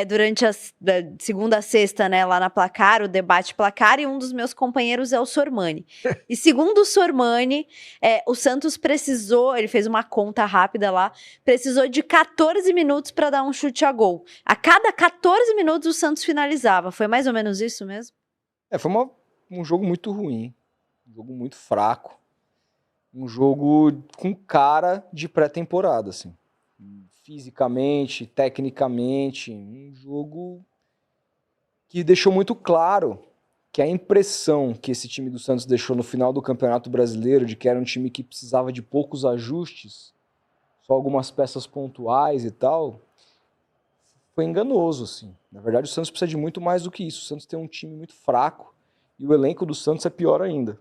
durante da segunda a sexta, né, lá na Placar, o debate Placar, e um dos meus companheiros é o Sormani. E segundo o Sormani, o Santos precisou, ele fez uma conta rápida lá, precisou de 14 minutos para dar um chute a gol. A cada 14 minutos o Santos finalizava. Foi mais ou menos isso mesmo? Foi um jogo muito ruim, um jogo muito fraco, um jogo com cara de pré-temporada, assim. Fisicamente, tecnicamente, um jogo que deixou muito claro que a impressão que esse time do Santos deixou no final do Campeonato Brasileiro, de que era um time que precisava de poucos ajustes, só algumas peças pontuais e tal, foi enganoso, assim. Na verdade, o Santos precisa de muito mais do que isso. O Santos tem um time muito fraco e o elenco do Santos é pior ainda.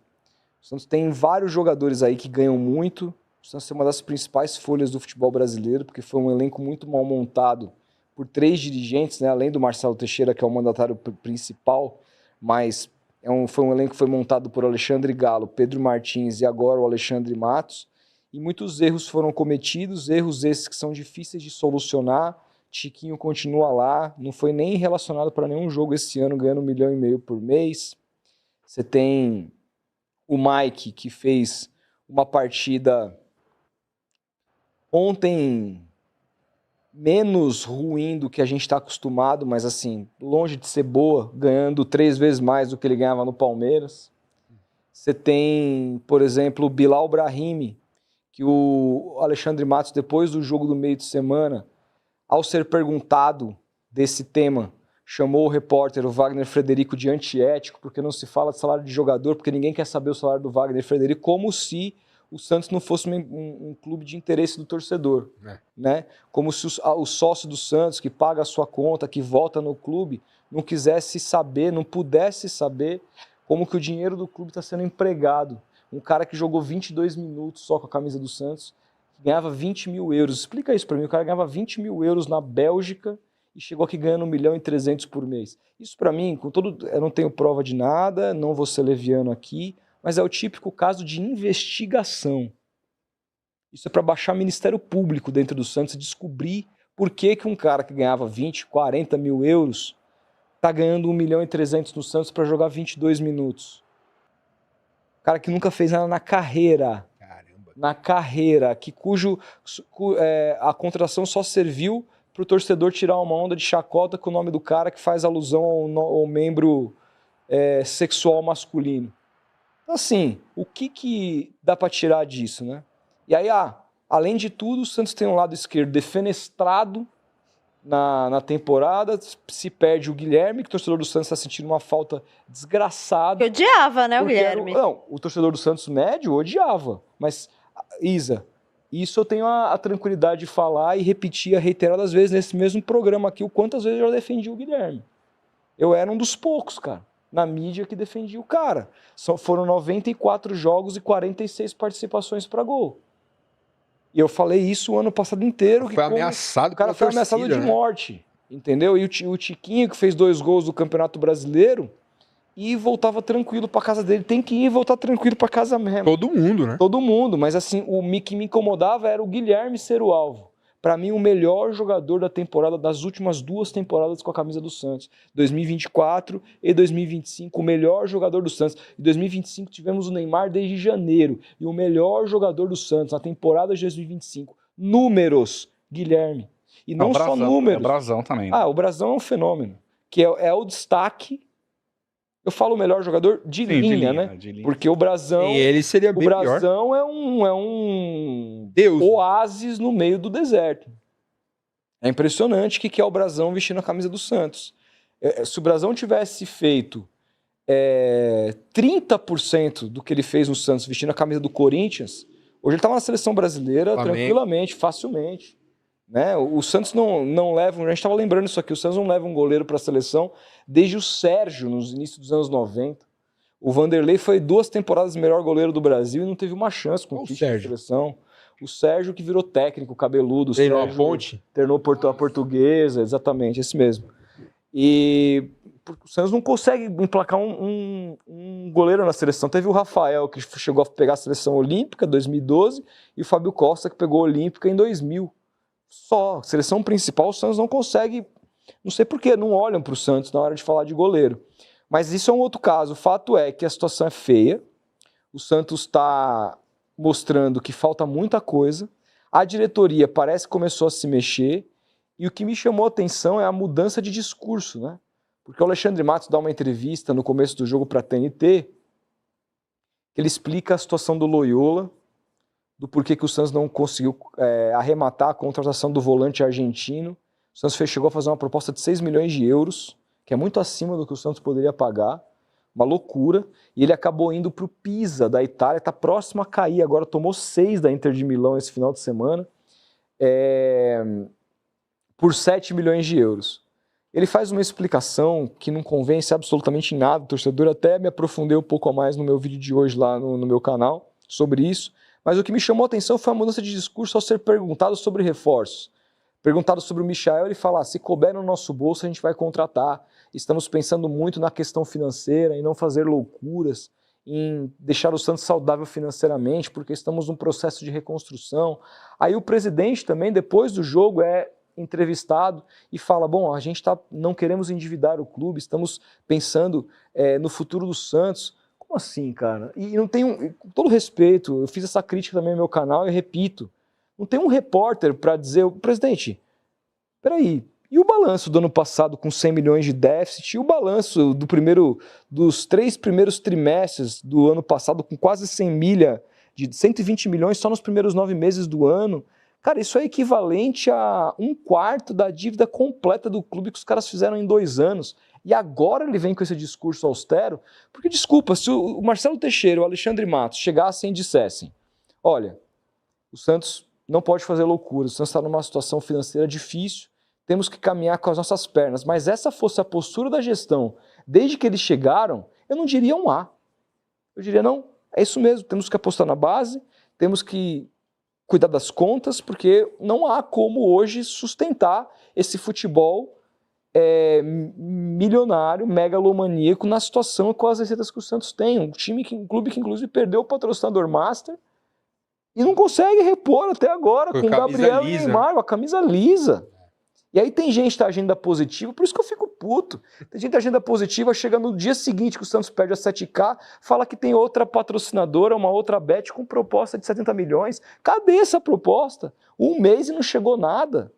O Santos tem vários jogadores aí que ganham muito. O Santos é uma das principais folhas do futebol brasileiro, porque foi um elenco muito mal montado por 3 dirigentes, né? Além do Marcelo Teixeira, que é o mandatário principal, mas foi um elenco que foi montado por Alexandre Galo, Pedro Martins e agora o Alexandre Matos. E muitos erros foram cometidos, erros esses que são difíceis de solucionar. Tiquinho continua lá, não foi nem relacionado para nenhum jogo esse ano, ganhando 1,5 milhão por mês. Você tem o Mike, que fez uma partida ontem menos ruim do que a gente está acostumado, mas assim, longe de ser boa, ganhando 3 vezes mais do que ele ganhava no Palmeiras. Você tem, por exemplo, o Bilal Brahimi, que o Alexandre Matos, depois do jogo do meio de semana, ao ser perguntado desse tema, chamou o repórter, o Wagner Frederico, de antiético, porque não se fala de salário de jogador, porque ninguém quer saber o salário do Wagner Frederico, como se o Santos não fosse um clube de interesse do torcedor. Né? Como se o sócio do Santos, que paga a sua conta, que vota no clube, não quisesse saber, não pudesse saber como que o dinheiro do clube está sendo empregado. Um cara que jogou 22 minutos só com a camisa do Santos, ganhava 20 mil euros. Explica isso para mim. O cara ganhava 20 mil euros na Bélgica e chegou aqui ganhando 1,3 milhão por mês. Isso para mim, eu não tenho prova de nada, não vou ser leviano aqui, mas é o típico caso de investigação. Isso é para baixar o Ministério Público dentro do Santos e descobrir por que um cara que ganhava 20, 40 mil euros está ganhando 1,3 milhão no Santos para jogar 22 minutos. Cara que nunca fez nada na carreira. Na carreira, a contratação só serviu para o torcedor tirar uma onda de chacota com o nome do cara que faz alusão ao membro sexual masculino. Então, assim, o que dá para tirar disso, né? E aí, além de tudo, o Santos tem um lado esquerdo defenestrado na temporada, se perde o Guilherme, que o torcedor do Santos está sentindo uma falta desgraçada. Eu odiava, né, o Guilherme? O torcedor do Santos médio odiava, mas... Isa, isso eu tenho a tranquilidade de falar e repetir reiteradas vezes nesse mesmo programa aqui, o quantas vezes eu já defendi o Guilherme. Eu era um dos poucos, cara, na mídia que defendia o cara. Foram 94 jogos e 46 participações para gol. E eu falei isso o ano passado inteiro. Foi ameaçado. O cara foi ameaçado de morte, entendeu? E o Tiquinho, que fez 2 gols do Campeonato Brasileiro, e voltava tranquilo pra casa dele. Tem que ir e voltar tranquilo pra casa mesmo. Todo mundo, né? Todo mundo, mas assim, o que me incomodava era o Guilherme ser o alvo. Pra mim, o melhor jogador da temporada, das últimas 2 temporadas com a camisa do Santos. 2024 e 2025, o melhor jogador do Santos. Em 2025 tivemos o Neymar desde janeiro. E o melhor jogador do Santos na temporada de 2025. Números, Guilherme. E não só números. O Brazão também. Né? O Brazão é um fenômeno. Que é o destaque. Eu falo o melhor jogador de linha, né? De linha. Porque o Brazão... E ele seria bem pior. O Brazão é um Deus. Oásis no meio do deserto. É impressionante o que é o Brazão vestindo a camisa do Santos. Se o Brazão tivesse feito 30% do que ele fez no Santos vestindo a camisa do Corinthians, hoje ele estava na seleção brasileira tranquilamente, facilmente. Né? O Santos não leva, a gente estava lembrando isso aqui, o Santos não leva um goleiro para a seleção desde o Sérgio, nos inícios dos anos 90. O Vanderlei foi 2 temporadas o melhor goleiro do Brasil e não teve uma chance com o Tite na seleção. O Sérgio que virou técnico, cabeludo. Treinou a Ponte. Treinou a Portuguesa, exatamente, esse mesmo. E o Santos não consegue emplacar um goleiro na seleção. Teve o Rafael, que chegou a pegar a seleção olímpica em 2012, e o Fábio Costa, que pegou a olímpica em 2000. Só, seleção principal, o Santos não consegue Não sei por que não olham para o Santos na hora de falar de goleiro. Mas isso é um outro caso. O fato é que a situação é feia. O Santos está mostrando que falta muita coisa. A diretoria parece que começou a se mexer. E o que me chamou a atenção é a mudança de discurso, né? Porque o Alexandre Matos dá uma entrevista no começo do jogo para a TNT. Ele explica a situação do Loyola, do porquê que o Santos não conseguiu arrematar a contratação do volante argentino. O Santos chegou a fazer uma proposta de 6 milhões de euros, que é muito acima do que o Santos poderia pagar. Uma loucura. E ele acabou indo para o Pisa, da Itália, está próximo a cair. Agora tomou 6 da Inter de Milão esse final de semana, por 7 milhões de euros. Ele faz uma explicação que não convence absolutamente em nada. O torcedor, até me aprofundei um pouco a mais no meu vídeo de hoje lá no meu canal sobre isso. Mas o que me chamou a atenção foi a mudança de discurso ao ser perguntado sobre reforços. Perguntado sobre o Michael, ele fala, se couber no nosso bolso a gente vai contratar. Estamos pensando muito na questão financeira, em não fazer loucuras, em deixar o Santos saudável financeiramente, porque estamos num processo de reconstrução. Aí o presidente também, depois do jogo, é entrevistado e fala, bom, a gente não queremos endividar o clube, estamos pensando no futuro do Santos. Como assim, cara? E não tem com todo respeito, eu fiz essa crítica também no meu canal e repito, não tem um repórter para dizer, presidente, peraí, e o balanço do ano passado com 100 milhões de déficit, e o balanço dos 3 primeiros trimestres do ano passado com quase 120 milhões só nos primeiros 9 meses do ano? Cara, isso é equivalente a 1/4 da dívida completa do clube que os caras fizeram em 2 anos. E agora ele vem com esse discurso austero, porque, desculpa, se o Marcelo Teixeira e o Alexandre Matos chegassem e dissessem, olha, o Santos não pode fazer loucura, o Santos está numa situação financeira difícil, temos que caminhar com as nossas pernas, mas essa fosse a postura da gestão desde que eles chegaram, eu não diria um A. Eu diria, não, é isso mesmo, temos que apostar na base, temos que cuidar das contas, porque não há como hoje sustentar esse futebol milionário, megalomaníaco, na situação com as receitas que o Santos tem. Um clube que inclusive perdeu o patrocinador master e não consegue repor até agora com o Gabriel e Neymar, a camisa lisa. E aí tem gente da agenda positiva, por isso que eu fico puto. Tem gente da agenda positiva, chega no dia seguinte que o Santos perde a 7K, fala que tem outra patrocinadora, uma outra bet com proposta de 70 milhões. Cadê essa proposta? 1 mês e não chegou nada.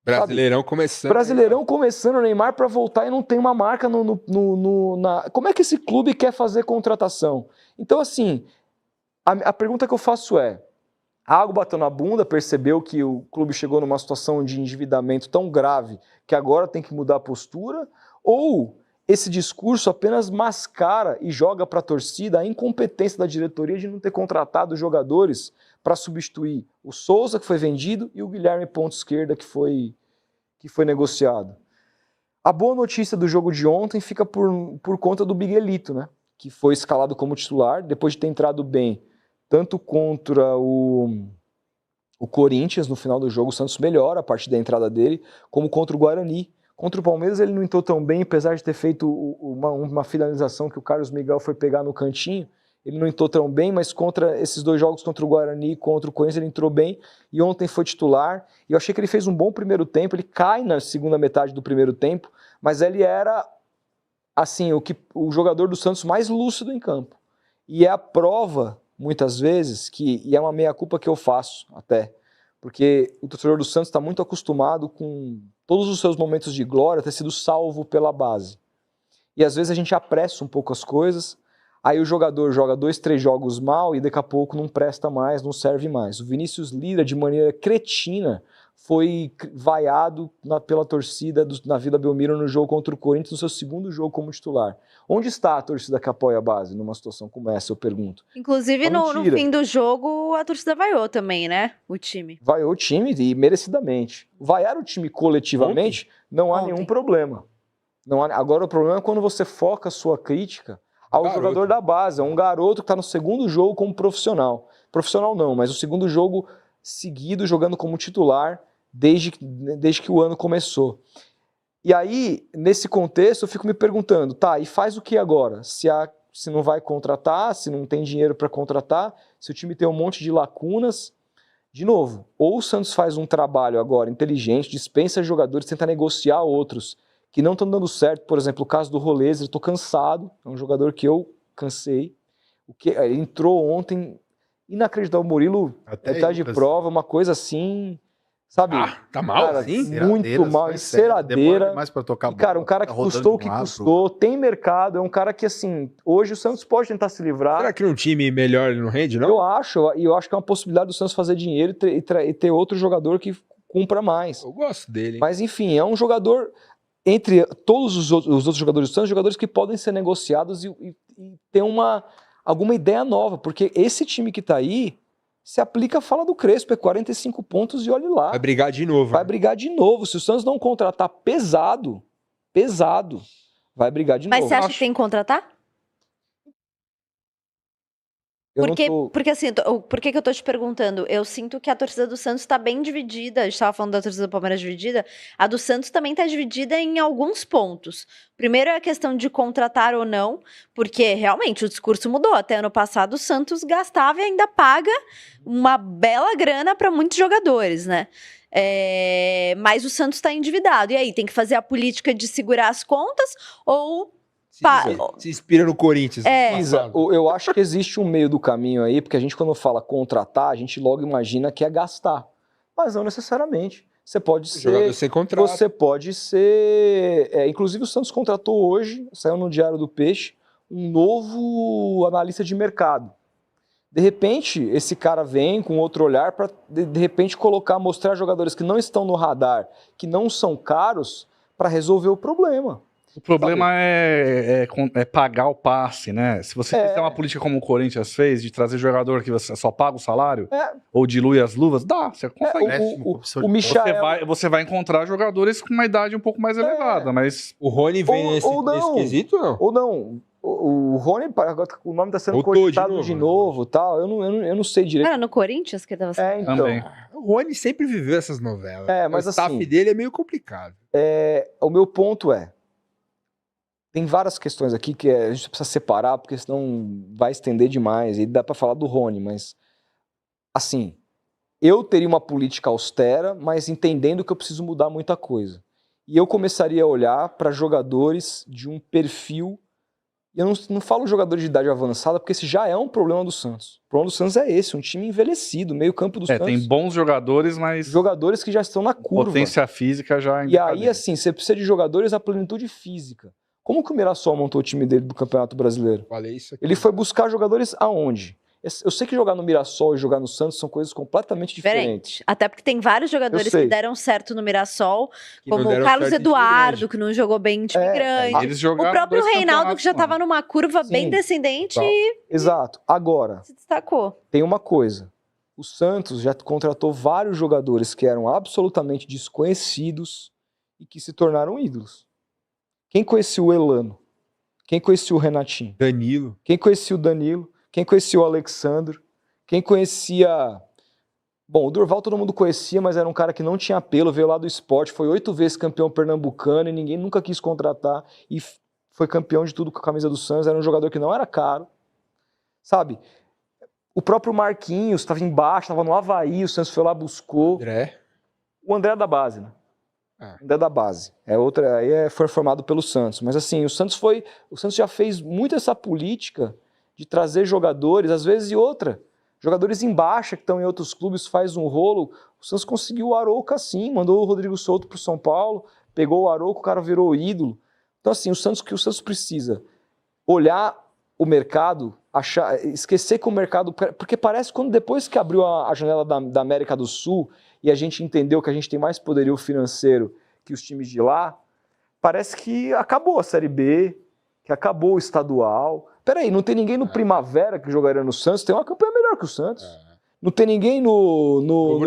Brasileirão começando. Brasileirão começando, o Neymar para voltar e não tem uma marca Como é que esse clube quer fazer contratação? Então, assim, a pergunta que eu faço é, a água bateu na bunda, percebeu que o clube chegou numa situação de endividamento tão grave que agora tem que mudar a postura? Ou esse discurso apenas mascara e joga para a torcida a incompetência da diretoria de não ter contratado jogadores para substituir o Souza, que foi vendido, e o Guilherme ponta esquerda, que foi negociado? A boa notícia do jogo de ontem fica por conta do Miguelito, né? Que foi escalado como titular, depois de ter entrado bem tanto contra o Corinthians, no final do jogo, o Santos melhora a partir da entrada dele, como contra o Guarani. Contra o Palmeiras ele não entrou tão bem, apesar de ter feito uma finalização que o Carlos Miguel foi pegar no cantinho, ele não entrou tão bem, mas contra esses 2 jogos, contra o Guarani e contra o Corinthians, ele entrou bem, e ontem foi titular, e eu achei que ele fez um bom primeiro tempo, ele cai na segunda metade do primeiro tempo, mas ele era, assim, o jogador do Santos mais lúcido em campo. E é a prova, muitas vezes, e é uma meia-culpa que eu faço até, porque o torcedor do Santos está muito acostumado com todos os seus momentos de glória ter sido salvo pela base. E às vezes a gente apressa um pouco as coisas, aí o jogador joga 2, 3 jogos mal e daqui a pouco não presta mais, não serve mais. O Vinícius Lira, de maneira cretina, foi vaiado pela torcida na Vila Belmiro no jogo contra o Corinthians, no seu 2º jogo como titular. Onde está a torcida que apoia a base numa situação como essa, eu pergunto? Inclusive, no fim do jogo, a torcida vaiou também, né? O time. Vaiou o time e merecidamente. Vaiar o time coletivamente, não há nenhum problema. Agora o problema é quando você foca a sua crítica ao jogador da base, a um garoto que está no 2º jogo como profissional. Profissional não, mas o 2º jogo seguido jogando como titular desde que o ano começou. E aí, nesse contexto, eu fico me perguntando, tá, e faz o que agora? Se não vai contratar, se não tem dinheiro para contratar, se o time tem um monte de lacunas, De novo, ou o Santos faz um trabalho agora inteligente, dispensa jogadores, tenta negociar outros que não estão dando certo. Por exemplo, o caso do Roleza, eu estou cansado, é um jogador que eu cansei. Ele entrou ontem, inacreditável, o Murilo tá de prova, uma coisa assim, sabe? Tá mal, cara, assim? Muito mal, enceradeira. Mais pra tocar E, cara, um cara que custou o que custou, tem mercado, é um cara que, assim, hoje o Santos pode tentar se livrar. Será que num time melhor ele não rende, não? Eu acho que é uma possibilidade do Santos fazer dinheiro e ter outro jogador que cumpra mais. Eu gosto dele, hein? Mas, enfim, é um jogador, entre todos os outros jogadores do Santos, jogadores que podem ser negociados e ter alguma ideia nova, porque esse time que tá aí se aplica a fala do Crespo, é 45 pontos e olhe lá. Vai brigar de novo. Vai brigar de novo. Se o Santos não contratar pesado, vai brigar de Mas novo. você acha que tem que contratar? Porque assim, por que eu tô te perguntando? Eu sinto que a torcida do Santos tá bem dividida. A gente tava falando da torcida do Palmeiras dividida. A do Santos também tá dividida em alguns pontos. Primeiro é a questão de contratar ou não, porque realmente o discurso mudou. Até ano passado o Santos gastava e ainda paga uma bela grana para muitos jogadores, né? Mas o Santos tá endividado. E aí, tem que fazer a política de segurar as contas ou... Se inspira no Corinthians. Eu acho que existe um meio do caminho aí, porque a gente, quando fala contratar, a gente logo imagina que é gastar. Mas não necessariamente. Você pode ser. Você pode ser. Inclusive, o Santos contratou hoje, saiu no Diário do Peixe, um novo analista de mercado. De repente, esse cara vem com outro olhar para, de repente, mostrar jogadores que não estão no radar, que não são caros, para resolver o problema. O problema é pagar o passe, né? Se você fizer uma política como o Corinthians fez, de trazer jogador que você só paga o salário, ou dilui as luvas, você consegue. O Michael... Você vai encontrar jogadores com uma idade um pouco mais elevada, mas... O Rony vem nesse quesito, não? Ou não. O Rony, o nome está sendo cogitado de novo, tal. Eu não sei direito. Era no Corinthians que estava sendo? Então. Também. O Rony sempre viveu essas novelas. Mas o staff assim, dele é meio complicado. O meu ponto tem várias questões aqui que a gente precisa separar, porque senão vai estender demais. E dá para falar do Rony, mas assim, eu teria uma política austera, mas entendendo que eu preciso mudar muita coisa. E eu começaria a olhar para jogadores de um perfil. E eu não falo jogadores de idade avançada, porque esse já é um problema do Santos. O problema do Santos é esse, um time envelhecido, meio campo do Santos. Tem bons jogadores, mas... Jogadores que já estão na curva. Potência física já... E aí, assim, você precisa de jogadores à plenitude física. Como que o Mirassol montou o time dele do Campeonato Brasileiro? Falei isso aqui. Ele foi buscar jogadores aonde? Eu sei que jogar no Mirassol e jogar no Santos são coisas completamente diferentes. Até porque tem vários jogadores que deram certo no Mirassol, como o Carlos Eduardo, que não jogou bem em time grande. Eles jogaram o próprio Reinaldo, que já estava numa curva bem descendente Exato. Agora, se destacou. Tem uma coisa. O Santos já contratou vários jogadores que eram absolutamente desconhecidos e que se tornaram ídolos. Quem conhecia o Elano? Quem conhecia o Renatinho? Danilo. Quem conhecia o Danilo? Quem conhecia o Alexandre? Quem conhecia... Bom, o Durval todo mundo conhecia, mas era um cara que não tinha apelo, veio lá do esporte, foi 8 vezes campeão pernambucano e ninguém nunca quis contratar e foi campeão de tudo com a camisa do Santos, era um jogador que não era caro, sabe? O próprio Marquinhos estava embaixo, estava no Avaí, o Santos foi lá, buscou. O André da base, né? Ainda da base. Foi formado pelo Santos. Mas assim, o Santos já fez muito essa política de trazer jogadores, às vezes jogadores em baixa que estão em outros clubes, faz um rolo. O Santos conseguiu o Arouca assim, mandou o Rodrigo Souto pro São Paulo, pegou o Arouca, o cara virou ídolo. Então assim, o Santos precisa olhar o mercado, esquecer que o mercado... Porque parece que depois que abriu a janela da América do Sul e a gente entendeu que a gente tem mais poderio financeiro que os times de lá, parece que acabou a Série B, que acabou o estadual. Peraí, não tem ninguém no Primavera que jogaria no Santos, tem uma campanha melhor que o Santos. Não tem ninguém no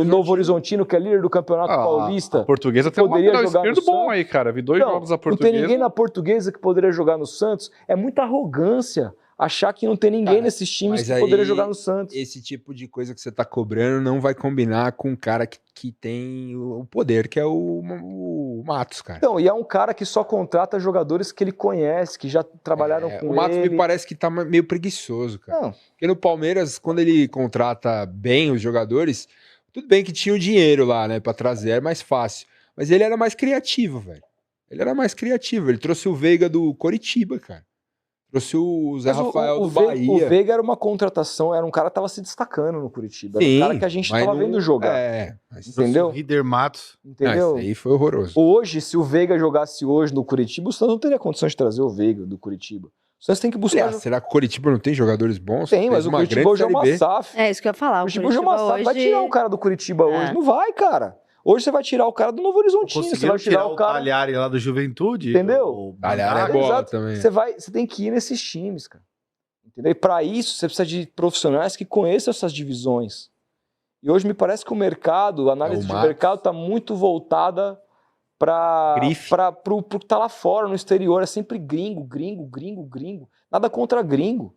Novo Horizontino, que é líder do Campeonato Paulista. A Portuguesa tem um lateral esquerdo bom aí, cara. Vi 2 jogos da Portuguesa. Não tem ninguém na Portuguesa que poderia jogar no Santos. É muita arrogância achar que não tem ninguém nesses times que poderia jogar no Santos. Esse tipo de coisa que você tá cobrando não vai combinar com um cara que tem o poder, que é o Matos, cara. Então, e é um cara que só contrata jogadores que ele conhece, que já trabalharam com ele. O Matos me parece que tá meio preguiçoso, cara. Porque no Palmeiras, quando ele contrata bem os jogadores, Tudo bem que tinha o dinheiro lá, né, pra trazer, é mais fácil. Mas ele era mais criativo, velho. Ele era mais criativo. Ele trouxe o Veiga do Coritiba, cara. Trouxe o Zé Rafael do Bahia. O Veiga era uma contratação, era um cara que tava se destacando no Curitiba. Era Sim, um cara que a gente tava vendo jogar. Entendeu? O Rider Matos. Entendeu? Isso aí foi horroroso. Hoje, se o Veiga jogasse hoje no Curitiba, o Santos não teria condições de trazer o Veiga do Curitiba. O Santos tem que buscar... Aliás, será que o Coritiba não tem jogadores bons? Tem, mas o Curitiba hoje é uma SAF. É isso que eu ia falar. O Curitiba hoje é uma SAF. Vai tirar o cara do Curitiba hoje? Não vai, cara. Hoje você vai tirar o cara do Novo Horizontino. Você vai tirar o cara... Talhari lá do Juventude. Entendeu? O Talhari é bola também. Você tem que ir nesses times, cara. Entendeu? E para isso, você precisa de profissionais que conheçam essas divisões. E hoje me parece que o mercado, a análise de mercado está muito voltada para o que está lá fora, no exterior. É sempre gringo. Nada contra gringo.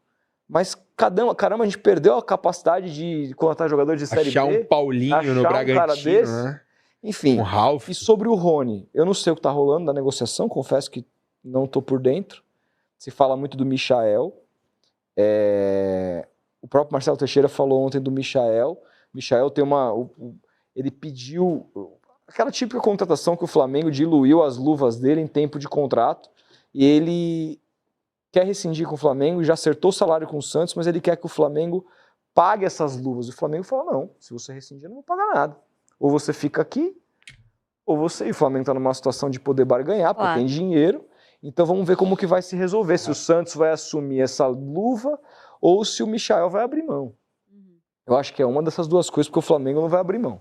Mas, caramba, a gente perdeu a capacidade de contratar jogadores de Série B. Achar um Paulinho no Bragantino, né? Enfim, um Ralf. E sobre o Rony, eu não sei o que está rolando na negociação, confesso que não estou por dentro. Se fala muito do Michael. O próprio Marcelo Teixeira falou ontem do Michael. O Michael tem ele pediu aquela típica contratação que o Flamengo diluiu as luvas dele em tempo de contrato. E ele quer rescindir com o Flamengo, já acertou o salário com o Santos, mas ele quer que o Flamengo pague essas luvas. O Flamengo falou, não, se você rescindir, eu não vou pagar nada. Ou você fica aqui, ou você... E o Flamengo está numa situação de poder barganhar, porque tem dinheiro. Então vamos ver como que vai se resolver. Se o Santos vai assumir essa luva ou se o Michael vai abrir mão. Eu acho que é uma dessas duas coisas, porque o Flamengo não vai abrir mão.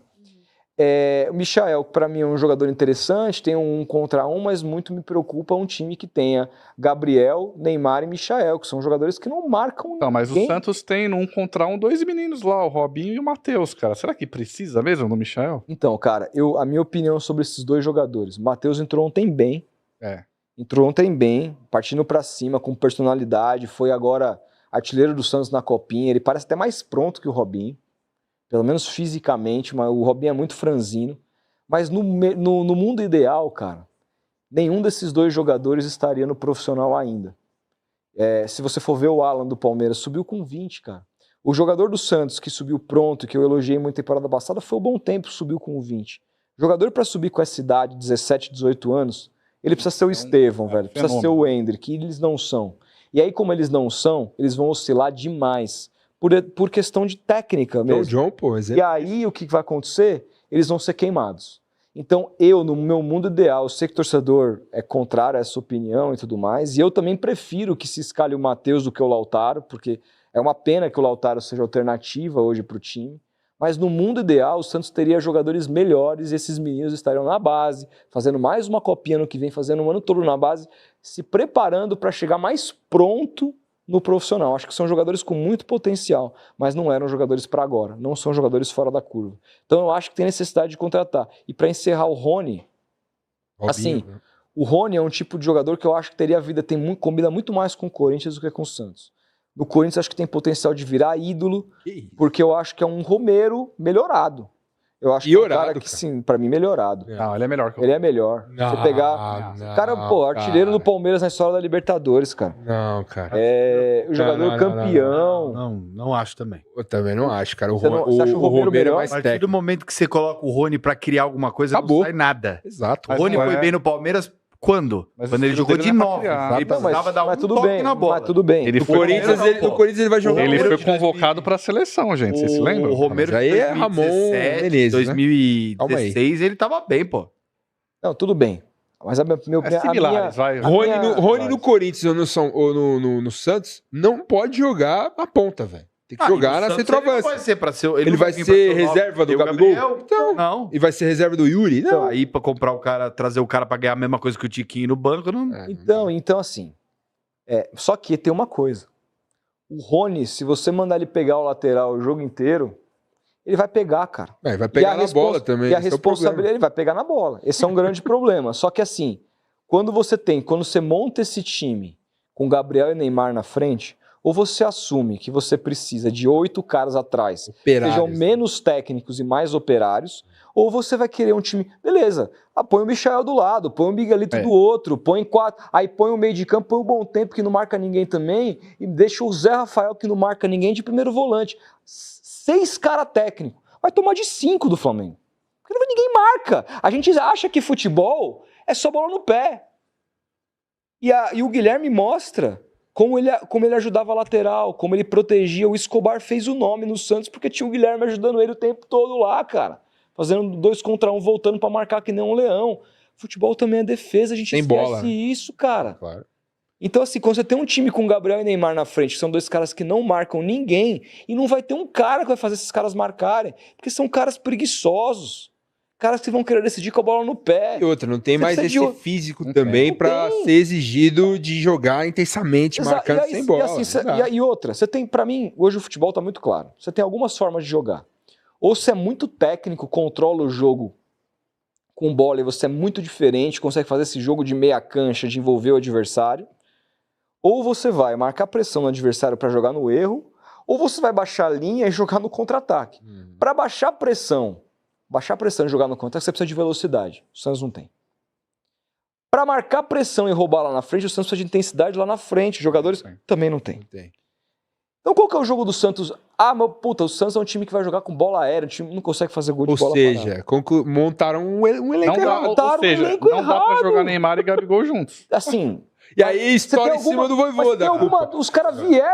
O Michael, para mim, é um jogador interessante, tem um contra um, mas muito me preocupa um time que tenha Gabriel, Neymar e Michael, que são jogadores que não marcam ninguém. Mas o Santos tem um contra um 2 meninos lá, o Robinho e o Matheus, cara. Será que precisa mesmo do Michael? Então, cara, a minha opinião sobre esses dois jogadores. O Matheus entrou ontem bem. Entrou ontem bem, partindo para cima, com personalidade, foi agora artilheiro do Santos na Copinha. Ele parece até mais pronto que o Robinho. Pelo menos fisicamente, mas o Robinho é muito franzino. Mas no mundo ideal, cara, nenhum desses dois jogadores estaria no profissional ainda. Se você for ver o Alan do Palmeiras, subiu com 20, cara. O jogador do Santos que subiu pronto, que eu elogiei muito temporada passada, foi o Bom Tempo, subiu com 20. Jogador para subir com essa idade, 17, 18 anos, ele precisa ser o Estevão, velho. Precisa ser o Hendrick, e eles não são. E aí, como eles não são, eles vão oscilar demais. Por questão de técnica mesmo. John, pô, e aí, o que vai acontecer? Eles vão ser queimados. Então, no meu mundo ideal, eu sei que o torcedor é contrário a essa opinião e tudo mais, e eu também prefiro que se escale o Matheus do que o Lautaro, porque é uma pena que o Lautaro seja alternativa hoje para o time. Mas no mundo ideal, o Santos teria jogadores melhores e esses meninos estariam na base, fazendo mais uma copinha no que vem, fazendo um ano todo na base, se preparando para chegar mais pronto no profissional. Acho que são jogadores com muito potencial, mas não eram jogadores para agora, não são jogadores fora da curva. Então eu acho que tem necessidade de contratar. E para encerrar o Rony, assim, o Rony é um tipo de jogador que eu acho que teria a vida, combina muito mais com o Corinthians do que com o Santos. No Corinthians acho que tem potencial de virar ídolo, porque eu acho que é um Romero melhorado. Eu acho que é um cara que, sim, pra mim, melhorado. Não, ele é melhor que o... Ele é melhor. Não, você pegar... não, cara, pô, artilheiro do Palmeiras na história da Libertadores, cara. Não, cara. O jogador campeão. Não acho também. Eu também não acho, cara. Você acha o Romero é mais técnico? A partir técnico. do momento que você coloca o Rony pra criar alguma coisa, Acabou. não sai nada. Exato. O Rony foi bem no Palmeiras quando? Quando ele jogou de 9. Ele precisava dar um toque na bola. Mas tudo bem. No Corinthians ele vai jogar. Ele foi convocado pra seleção, gente. Vocês se lembram? O Romero, Mas aí é Ramon Menezes, 2016, ele tava bem, pô. Não, tudo bem. Mas Rony no Corinthians ou no Santos não pode jogar na ponta, velho. Tem que jogar na centroavance. Ele vai ser reserva do Gabigol? Então, não. E vai ser reserva do Yuri? Não. Então, aí pra comprar o cara, trazer o cara pra ganhar a mesma coisa que o Tiquinho no banco, não... Então assim, só que tem uma coisa. O Rony, se você mandar ele pegar o lateral o jogo inteiro, ele vai pegar, cara. Ele vai pegar na bola também. E a responsabilidade, ele vai pegar na bola. Esse é um grande problema. Só que assim, quando você monta esse time com Gabriel e Neymar na frente, ou você assume que você precisa de 8 caras atrás, que sejam menos técnicos e mais operários, ou você vai querer um time... Beleza, põe o Michael do lado, põe o Miguelito do outro, põe 4, aí põe o meio de campo, põe o Bom Tempo, que não marca ninguém também, e deixa o Zé Rafael, que não marca ninguém, de primeiro volante. 6 caras técnicos. vai tomar de 5 do Flamengo. Porque ninguém marca. A gente acha que futebol é só bola no pé. E o Guilherme mostra como ele ajudava a lateral, como ele protegia. O Escobar fez o nome no Santos porque tinha o Guilherme ajudando ele o tempo todo lá, cara. Fazendo 2 contra 1, voltando pra marcar que nem um leão. Futebol também é defesa, a gente tem esquece bola, né? isso, cara. Claro. Então, assim, quando você tem um time com Gabriel e Neymar na frente, que são 2 caras que não marcam ninguém, e não vai ter um cara que vai fazer esses caras marcarem, porque são caras preguiçosos. Caras que vão querer decidir com a bola no pé. E outra, não tem mais esse físico também pra ser exigido de jogar intensamente, marcando sem bola. E outra, você tem, pra mim, hoje o futebol tá muito claro. Você tem algumas formas de jogar. Ou você é muito técnico, controla o jogo com bola e você é muito diferente, consegue fazer esse jogo de meia cancha, de envolver o adversário. Ou você vai marcar pressão no adversário pra jogar no erro, ou você vai baixar a linha e jogar no contra-ataque. Pra baixar pressão e jogar no contra, você precisa de velocidade. O Santos não tem. Para marcar pressão e roubar lá na frente, o Santos precisa de intensidade lá na frente. Os jogadores também não tem. Então qual que é o jogo do Santos? O Santos é um time que vai jogar com bola aérea, o time não consegue fazer gol de bola parada. Ou seja, montaram um elenco errado. Não dá pra jogar Neymar e Gabigol juntos. Assim... E aí estoura em cima do Voivoda. Os caras vieram